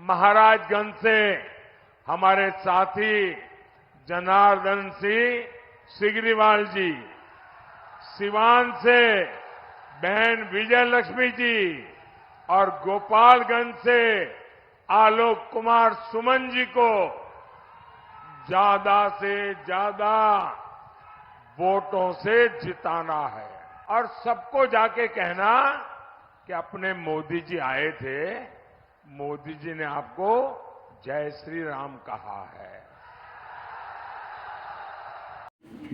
महाराजगंज से हमारे साथी जनार्दन सिंह सिग्रीवाल जी, सिवान से बहन विजय लक्ष्मी जी और गोपालगंज से आलोक कुमार सुमन जी को ज्यादा से ज्यादा वोटों से जिताना है और सबको जाके कहना कि अपने मोदी जी आए थे, मोदी जी ने आपको जय श्री राम कहा है।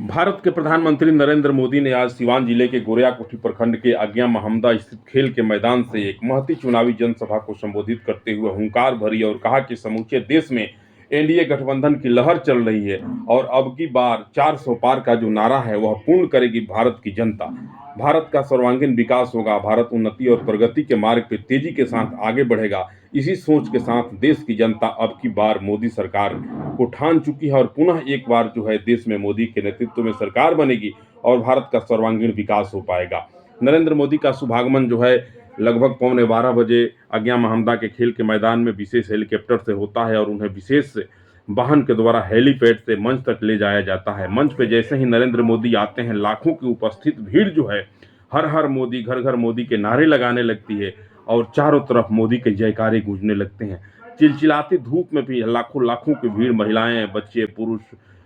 भारत के प्रधानमंत्री नरेंद्र मोदी ने आज सिवान जिले के गोरियाकोठी प्रखंड के आज्ञा महमदा स्थित खेल के मैदान से एक महती चुनावी जनसभा को संबोधित करते हुए हुंकार भरी और कहा कि समूचे देश में एनडीए गठबंधन की लहर चल रही है और अब की बार 400 पार का जो नारा है वह पूर्ण करेगी भारत की जनता। भारत का सर्वांगीण विकास होगा, भारत उन्नति और प्रगति के मार्ग पर तेजी के साथ आगे बढ़ेगा। इसी सोच के साथ देश की जनता अब की बार मोदी सरकार को ठान चुकी है और पुनः एक बार जो है देश में मोदी के नेतृत्व में सरकार बनेगी और भारत का सर्वांगीण विकास हो पाएगा। नरेंद्र मोदी का शुभागमन जो है लगभग 11:15 बजे आज्ञा महमदा के खेल के मैदान में विशेष हेलीकॉप्टर से होता है और उन्हें विशेष वाहन के द्वारा हेलीपैड से मंच तक ले जाया जाता है। मंच पे जैसे ही नरेंद्र मोदी आते हैं, लाखों की उपस्थित भीड़ जो है हर हर मोदी, घर घर मोदी के नारे लगाने लगती है और चारों तरफ मोदी के जयकारे गूंजने लगते हैं। चिलचिलाती धूप में भी लाखों की भीड़, महिलाएं, बच्चे, पुरुष,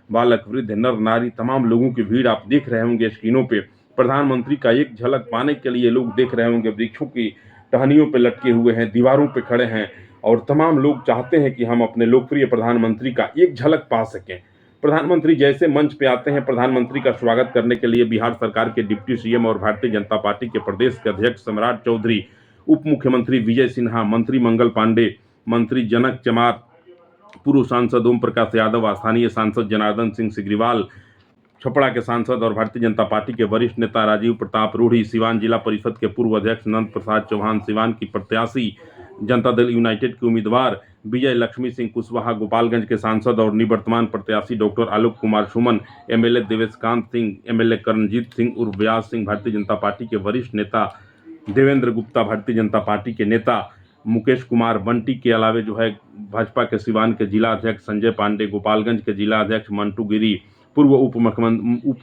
बालक, वृद्ध, नर नारी, तमाम लोगों की भीड़ आप देख रहे होंगे स्क्रीनों पे। प्रधानमंत्री का एक झलक पाने के लिए लोग देख रहे होंगे, वृक्षों की टहनियों पे लटके हुए हैं, दीवारों पे खड़े हैं और तमाम लोग चाहते हैं कि हम अपने लोकप्रिय प्रधानमंत्री का एक झलक पा सकें। प्रधानमंत्री जैसे मंच पे आते हैं, प्रधानमंत्री का स्वागत करने के लिए बिहार सरकार के डिप्टी सीएम और भारतीय जनता पार्टी के प्रदेश के अध्यक्ष सम्राट चौधरी, उप मुख्यमंत्री विजय सिन्हा, मंत्री मंगल पांडे, मंत्री जनक चमार, पूर्व सांसद ओम प्रकाश यादव, स्थानीय सांसद जनार्दन सिंह सिग्रीवाल, छपड़ा के सांसद और भारतीय जनता पार्टी के वरिष्ठ नेता राजीव प्रताप रूढ़ी, सिवान जिला परिषद के पूर्व अध्यक्ष नंद प्रसाद चौहान, सिवान की प्रत्याशी जनता दल यूनाइटेड के उम्मीदवार विजय लक्ष्मी सिंह कुशवाहा, गोपालगंज के सांसद और निवर्तमान प्रत्याशी doctor Alok Kumar Suman, MLA Deveshkant Singh, MLA Karanjit Singh उर्फ व्यास सिंह, भारतीय जनता पार्टी के वरिष्ठ नेता देवेंद्र गुप्ता, भारतीय जनता पार्टी के नेता मुकेश कुमार बंटी के अलावे जो है भाजपा के सिवान के जिला अध्यक्ष संजय पांडे, गोपालगंज के जिला अध्यक्ष मंटू गिरी, पूर्व उप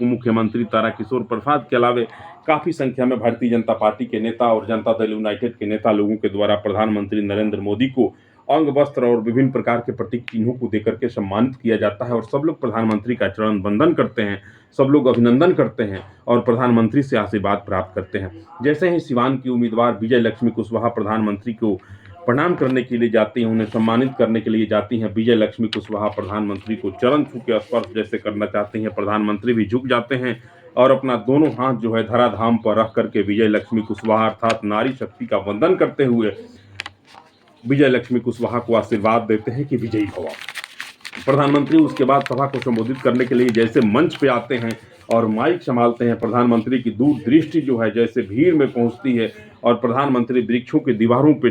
मुख्यमंत्री ताराकिशोर प्रसाद के अलावे काफी संख्या में भारतीय जनता पार्टी के नेता और जनता दल यूनाइटेड के नेता लोगों के द्वारा प्रधानमंत्री नरेंद्र मोदी को अंग वस्त्र और विभिन्न प्रकार के प्रतीक चिन्हों को देकर के सम्मानित किया जाता है और सब लोग प्रधानमंत्री का चरण बंदन करते हैं, सब लोग अभिनंदन करते हैं और प्रधानमंत्री से आशीर्वाद प्राप्त करते हैं। जैसे ही सिवान की उम्मीदवार विजय लक्ष्मी कुशवाहा प्रधानमंत्री को प्रणाम करने के लिए जाती हैं, उन्हें सम्मानित करने के लिए जाती हैं, विजय लक्ष्मी कुशवाहा प्रधानमंत्री को चरण छू के स्पर्श जैसे करना चाहती हैं, प्रधानमंत्री भी झुक जाते हैं और अपना दोनों हाथ जो है धराधाम पर रख करके विजय लक्ष्मी कुशवाहा अर्थात नारी शक्ति का वंदन करते हुए विजय लक्ष्मी कुशवाहा को आशीर्वाद देते हैं कि विजयी भव। प्रधानमंत्री उसके बाद सभा को संबोधित करने के लिए जैसे मंच पे आते हैं और माइक संभालते हैं, प्रधानमंत्री की दूरदृष्टि जो है जैसे भीड़ में पहुंचती है और प्रधानमंत्री वृक्षों की दीवारों पे,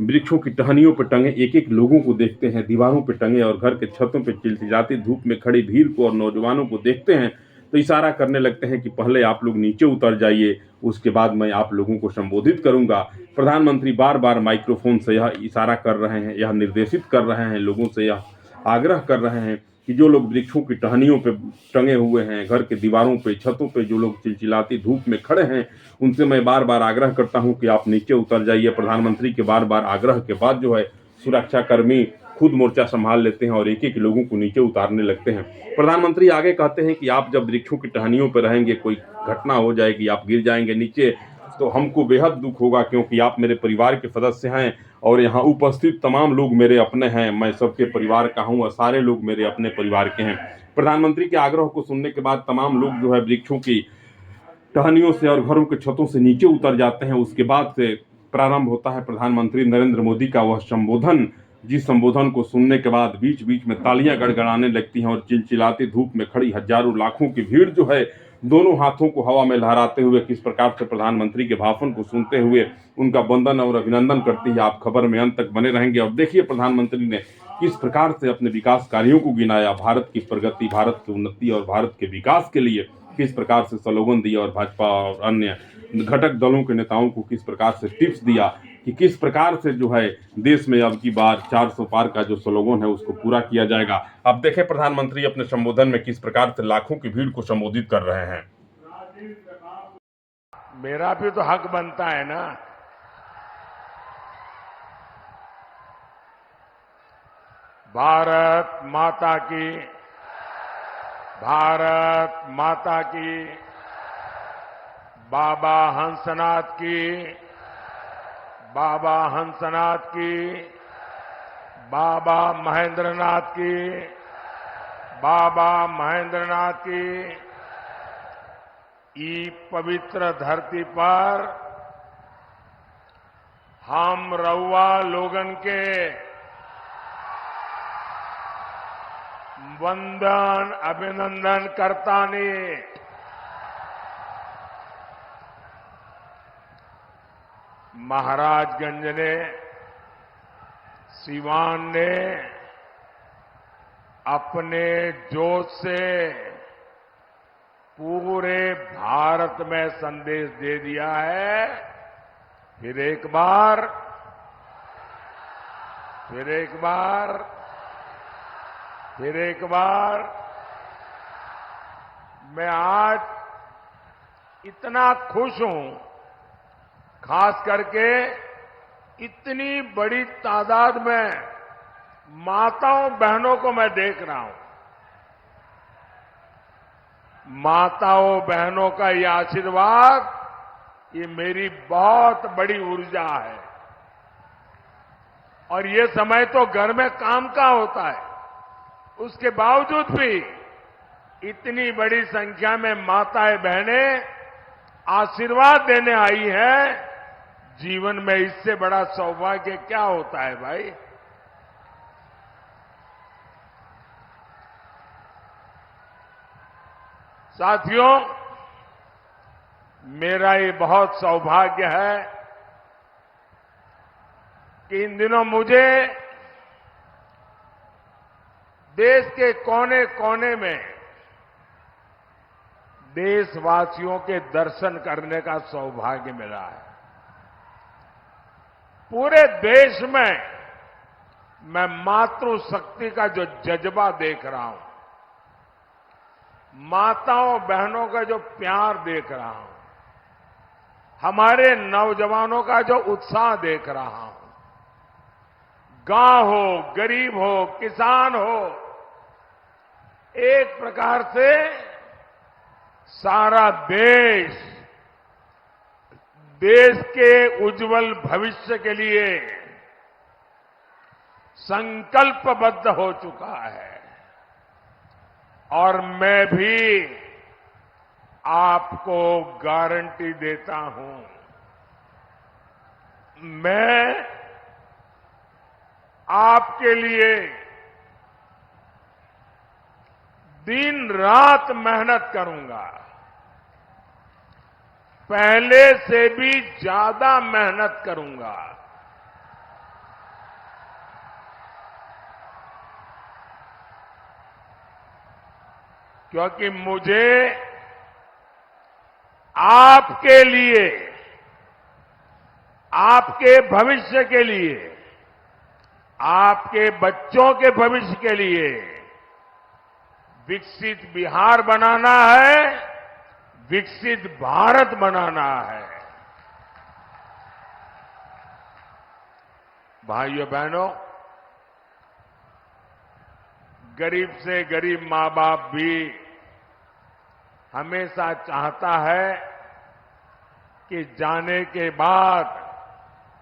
वृक्षों की टहनियों पर टंगे एक एक लोगों को देखते हैं, दीवारों पर टंगे और घर के छतों पर चिलचिलाती धूप में खड़ी भीड़ को और नौजवानों को देखते हैं तो इशारा करने लगते हैं कि पहले आप लोग नीचे उतर जाइए, उसके बाद मैं आप लोगों को संबोधित करूंगा। प्रधानमंत्री बार बार माइक्रोफोन से यह इशारा कर रहे हैं, यह निर्देशित कर रहे हैं, लोगों से यह आग्रह कर रहे हैं कि जो लोग वृक्षों की टहनियों पे टंगे हुए हैं, घर के दीवारों पे, छतों पे जो लोग चिलचिलाती धूप में खड़े हैं, उनसे मैं बार बार आग्रह करता हूं कि आप नीचे उतर जाइए। प्रधानमंत्री के बार बार आग्रह के बाद जो है सुरक्षाकर्मी खुद मोर्चा संभाल लेते हैं और एक एक लोगों को नीचे उतारने लगते हैं। प्रधानमंत्री आगे कहते हैं कि आप जब वृक्षों की टहनियों पर रहेंगे, कोई घटना हो जाएगी, आप गिर जाएंगे नीचे, तो हमको बेहद दुख होगा क्योंकि आप मेरे परिवार के सदस्य हैं और यहाँ उपस्थित तमाम लोग मेरे अपने हैं, मैं सबके परिवार का हूँ और सारे लोग मेरे अपने परिवार के हैं। प्रधानमंत्री के आग्रह को सुनने के बाद तमाम लोग जो है वृक्षों की टहनियों से और घरों के छतों से नीचे उतर जाते हैं। उसके बाद से प्रारंभ होता है प्रधानमंत्री नरेंद्र मोदी का वह संबोधन, जिस संबोधन को सुनने के बाद बीच बीच में तालियां गड़गड़ाने लगती हैं और चिलचिलाती धूप में खड़ी हजारों लाखों की भीड़ जो है दोनों हाथों को हवा में लहराते हुए किस प्रकार से प्रधानमंत्री के भाषण को सुनते हुए उनका वंदन और अभिनंदन करती है। आप खबर में अंत तक बने रहेंगे और देखिए प्रधानमंत्री ने किस प्रकार से अपने विकास कार्यों को गिनाया, भारत की प्रगति, भारत की उन्नति और भारत के विकास के लिए किस प्रकार से स्लोगन दिया और भाजपा और अन्य घटक दलों के नेताओं को किस प्रकार से टिप्स दिया। कि किस प्रकार से जो है देश में अब की बार 400 पार का जो स्लोगन है उसको पूरा किया जाएगा। अब देखें प्रधानमंत्री अपने संबोधन में किस प्रकार से लाखों की भीड़ को संबोधित कर रहे हैं। मेरा भी तो हक बनता है ना। भारत माता की, भारत माता की, बाबा हंसनाथ की, बाबा हंसनाथ की, बाबा महेंद्रनाथ की, बाबा महेंद्रनाथ की। ई पवित्र धरती पर हम रउआ लोगन के वंदन अभिनंदन करतानी। महाराजगंज ने, सिवान ने अपने जोश से पूरे भारत में संदेश दे दिया है। फिर एक बार, फिर एक बार, फिर एक बार मैं आज इतना खुश हूं, खास करके इतनी बड़ी तादाद में माताओं बहनों को मैं देख रहा हूं। माताओं बहनों का ये आशीर्वाद, ये मेरी बहुत बड़ी ऊर्जा है। और ये समय तो घर में काम का होता है, उसके बावजूद भी इतनी बड़ी संख्या में माताएं बहनें आशीर्वाद देने आई हैं। जीवन में इससे बड़ा सौभाग्य क्या होता है भाई। साथियों, मेरा ये बहुत सौभाग्य है कि इन दिनों मुझे देश के कोने कोने में देशवासियों के दर्शन करने का सौभाग्य मिला है। पूरे देश में मैं मातृशक्ति का जो जज्बा देख रहा हूं, माताओं बहनों का जो प्यार देख रहा हूं, हमारे नौजवानों का जो उत्साह देख रहा हूं, गांव हो, गरीब हो, किसान हो, एक प्रकार से सारा देश के उज्जवल भविष्य के लिए संकल्पबद्ध हो चुका है। और मैं भी आपको गारंटी देता हूं, मैं आपके लिए दिन रात मेहनत करूंगा, पहले से भी ज्यादा मेहनत करूंगा। क्योंकि मुझे आपके लिए, आपके भविष्य के लिए, आपके बच्चों के भविष्य के लिए विकसित बिहार बनाना है, विकसित भारत बनाना है। भाइयों बहनों, गरीब से गरीब मां बाप भी हमेशा चाहता है कि जाने के बाद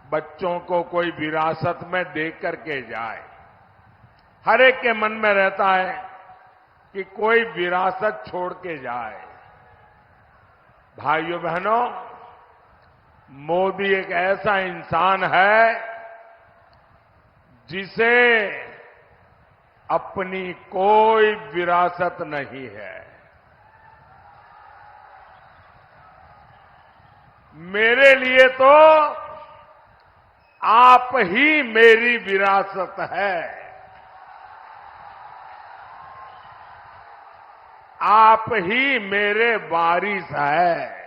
बच्चों को कोई विरासत में दे करके जाए। हर एक के मन में रहता है कि कोई विरासत छोड़ के जाए। भाइयों बहनों, मोदी एक ऐसा इंसान है जिसे अपनी कोई विरासत नहीं है। मेरे लिए तो आप ही मेरी विरासत है। आप ही मेरे वारिस है।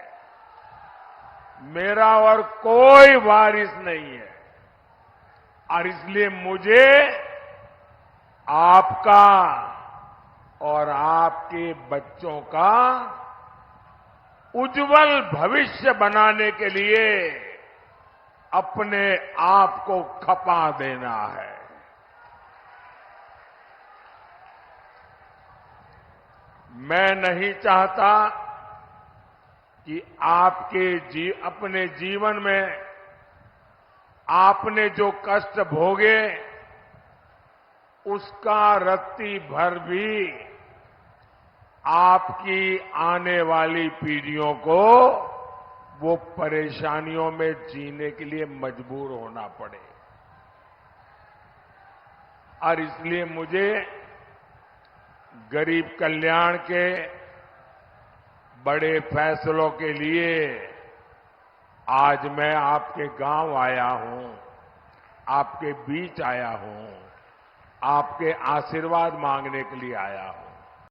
मेरा और कोई वारिस नहीं है और इसलिए मुझे आपका और आपके बच्चों का उज्जवल भविष्य बनाने के लिए अपने आप को खपा देना है। मैं नहीं चाहता कि अपने जीवन में आपने जो कष्ट भोगे उसका रत्ती भर भी आपकी आने वाली पीढ़ियों को वो परेशानियों में जीने के लिए मजबूर होना पड़े। और इसलिए मुझे गरीब कल्याण के बड़े फैसलों के लिए आज मैं आपके गांव आया हूं, आपके बीच आया हूं, आपके आशीर्वाद मांगने के लिए आया हूं।